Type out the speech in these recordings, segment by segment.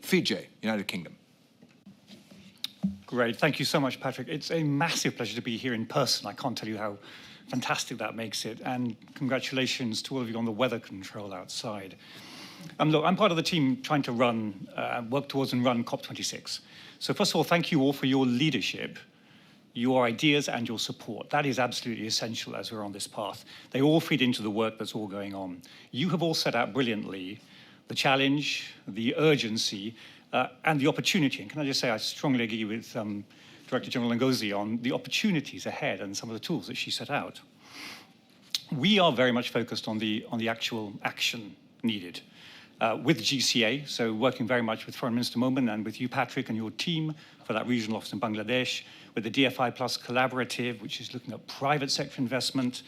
Vijay, United Kingdom. Great, thank you so much, Patrick. It's a massive pleasure to be here in person. I can't tell you how fantastic that makes it. And congratulations to all of you on the weather control outside. Look, I'm part of the team trying to work towards and run COP26. So first of all, thank you all for your leadership, your ideas and your support. That is absolutely essential as we're on this path. They all feed into the work that's all going on. You have all set out brilliantly the challenge, the urgency, and the opportunity. And can I just say, I strongly agree with Director General Ngozi on the opportunities ahead and some of the tools that she set out. We are very much focused on the actual action needed with GCA, so working very much with Foreign Minister Momen and with you, Patrick, and your team for that regional office in Bangladesh, with the DFI Plus Collaborative, which is looking at private sector investment.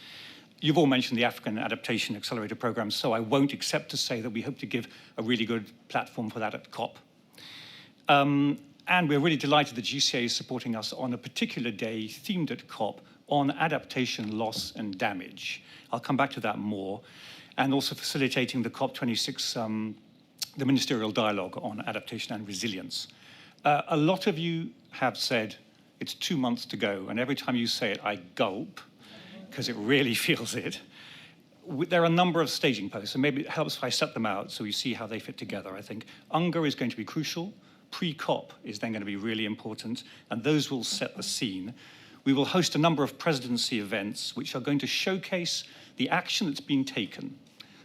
You've all mentioned the African Adaptation Accelerator Program, so I won't except to say that we hope to give a really good platform for that at COP. And we're really delighted that GCA is supporting us on a particular day themed at COP on adaptation, loss, and damage. I'll come back to that more. And also facilitating the COP26, the ministerial dialogue on adaptation and resilience. A lot of you have said it's 2 months to go, and every time you say it, I gulp, because it really feels it. There are a number of staging posts, and maybe it helps if I set them out so we see how they fit together. I think UNGA is going to be crucial. Pre-COP is then going to be really important, and those will set the scene. We will host a number of presidency events which are going to showcase the action that's been taken,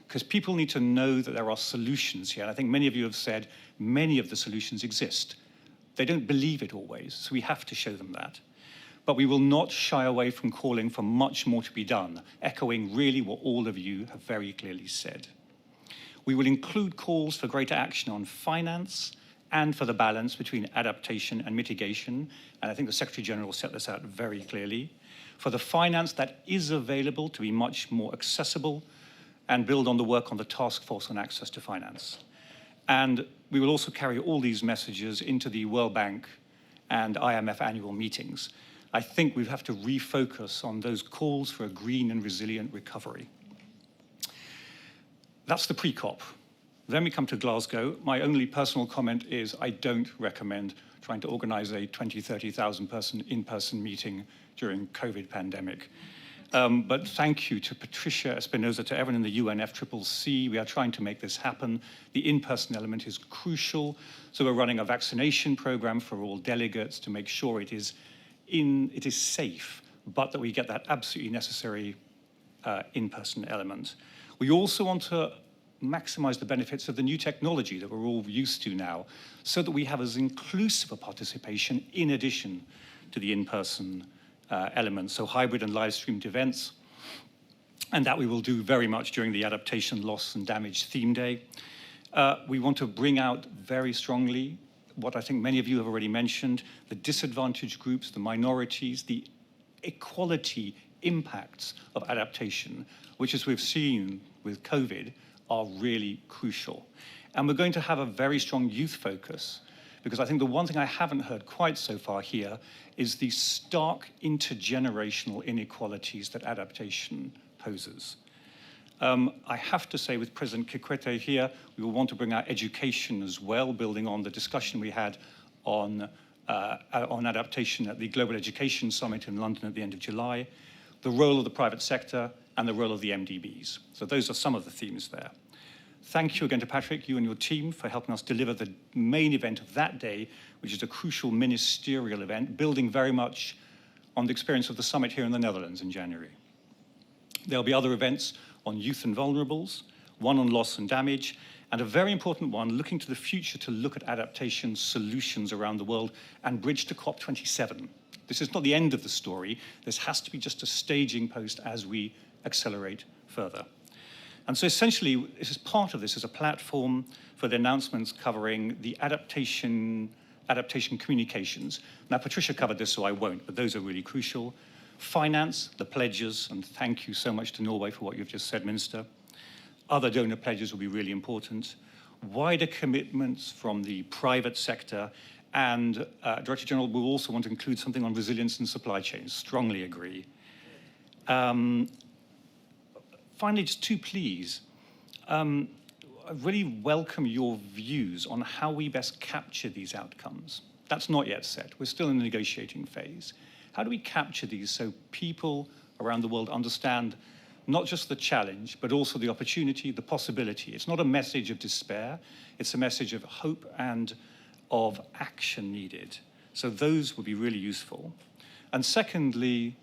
because people need to know that there are solutions here. And I think many of you have said many of the solutions exist. They don't believe it always, so we have to show them that. But we will not shy away from calling for much more to be done, echoing really what all of you have very clearly said. We will include calls for greater action on finance and for the balance between adaptation and mitigation. And I think the Secretary General set this out very clearly. For the finance that is available to be much more accessible and build on the work on the task force on access to finance. And we will also carry all these messages into the World Bank and IMF annual meetings. I think we have to refocus on those calls for a green and resilient recovery. That's the pre-COP. Then we come to Glasgow. My only personal comment is I don't recommend trying to organize a 20, 30,000 person in-person meeting during COVID pandemic. But thank you to Patricia Espinosa, to everyone in the UNFCCC. We are trying to make this happen. The in-person element is crucial. So we're running a vaccination program for all delegates to make sure it is safe, but that we get that absolutely necessary in-person element. We also want to maximize the benefits of the new technology that we're all used to now, so that we have as inclusive a participation in addition to the in-person elements, so hybrid and live-streamed events, and that we will do very much during the Adaptation, Loss and Damage theme day. We want to bring out very strongly what I think many of you have already mentioned, the disadvantaged groups, the minorities, the equality impacts of adaptation, which, as we've seen with COVID, are really crucial. And we're going to have a very strong youth focus, because I think the one thing I haven't heard quite so far here is the stark intergenerational inequalities that adaptation poses. I have to say, with President Kikwete here, we will want to bring our education as well, building on the discussion we had on adaptation at the Global Education Summit in London at the end of July, the role of the private sector, and the role of the MDBs. So those are some of the themes there. Thank you again to Patrick, you and your team, for helping us deliver the main event of that day, which is a crucial ministerial event, building very much on the experience of the summit here in the Netherlands in January. There'll be other events on youth and vulnerables, one on loss and damage, and a very important one looking to the future to look at adaptation solutions around the world and bridge to COP27. This is not the end of the story. This has to be just a staging post as we accelerate further. And so essentially, this is part of this as a platform for the announcements covering the adaptation communications. Now, Patricia covered this, so I won't, but those are really crucial. Finance, the pledges, and thank you so much to Norway for what you've just said, Minister. Other donor pledges will be really important. Wider commitments from the private sector, and Director General will also want to include something on resilience and supply chains. Strongly agree. Finally, just two pleas. I really welcome your views on how we best capture these outcomes. That's not yet set. We're still in the negotiating phase. How do we capture these so people around the world understand not just the challenge, but also the opportunity, the possibility? It's not a message of despair. It's a message of hope and of action needed. So those would be really useful. And secondly,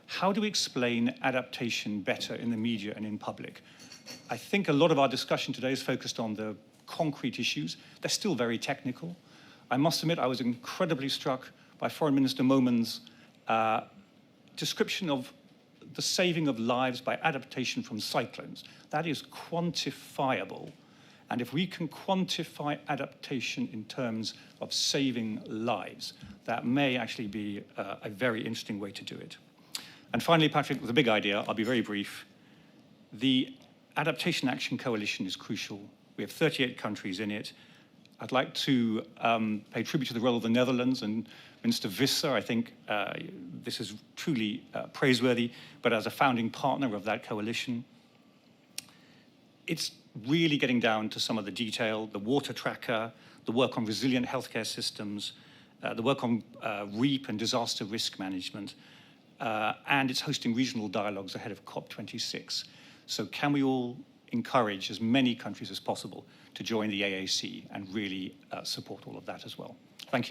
how do we explain adaptation better in the media and in public? I think a lot of our discussion today is focused on the concrete issues. They're still very technical. I must admit, I was incredibly struck by Foreign Minister Momen's description of the saving of lives by adaptation from cyclones. That is quantifiable. And if we can quantify adaptation in terms of saving lives, that may actually be a very interesting way to do it. And finally, Patrick, the big idea, I'll be very brief. The Adaptation Action Coalition is crucial. We have 38 countries in it. I'd like to pay tribute to the role of the Netherlands and Minister Visser. I think this is truly praiseworthy, but as a founding partner of that coalition, it's really getting down to some of the detail, the water tracker, the work on resilient healthcare systems, the work on REAP and disaster risk management, and it's hosting regional dialogues ahead of COP26. So can we all encourage as many countries as possible to join the AAC and really support all of that as well?